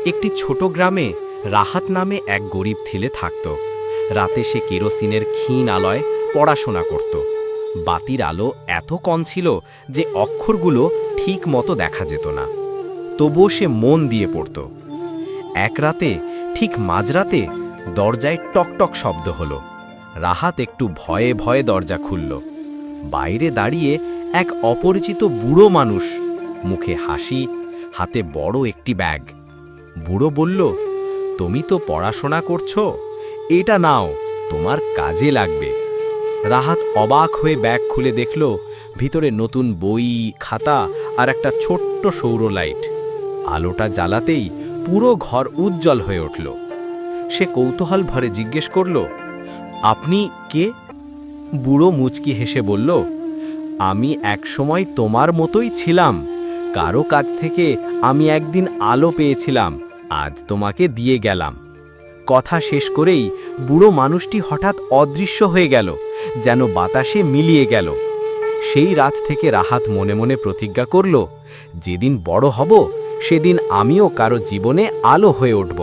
একটি ছোট গ্রামে রাহাত নামে এক গরিব ছেলে থাকত। রাতে সে কেরোসিনের ক্ষীণ আলোয় পড়াশোনা করত। বাতির আলো এত কম ছিল যে অক্ষরগুলো ঠিক মতো দেখা যেত না। তবুও সে মন দিয়ে পড়ত। এক রাতে, ঠিক মাঝরাতে, দরজায় টকটক শব্দ হলো। রাহাত একটু ভয়ে ভয়ে দরজা খুলল। বাইরে দাঁড়িয়ে এক অপরিচিত বুড়ো মানুষ, মুখে হাসি, হাতে বড় একটি ব্যাগ। বুড়ো বলল, তুমি তো পড়াশোনা করছো, এটা নাও, তোমার কাজে লাগবে। রাহাত অবাক হয়ে ব্যাগ খুলে দেখল, ভিতরে নতুন বই, খাতা আর একটা ছোট্ট সৌর লাইট। আলোটা জ্বালাতেই পুরো ঘর উজ্জ্বল হয়ে উঠল। সে কৌতূহল ভরে জিজ্ঞেস করল, আপনি কে? বুড়ো মুচকি হেসে বলল, আমি একসময় তোমার মতোই ছিলাম। কারো কাছ থেকে আমি একদিন আলো পেয়েছিলাম, আজ তোমাকে দিয়ে গেলাম। কথা শেষ করেই বুড়ো মানুষটি হঠাৎ অদৃশ্য হয়ে গেল, যেন বাতাসে মিলিয়ে গেল। সেই রাত থেকে রাহাত মনে মনে প্রতিজ্ঞা করল, যেদিন বড় হব সেদিন আমিও কারো জীবনে আলো হয়ে উঠব।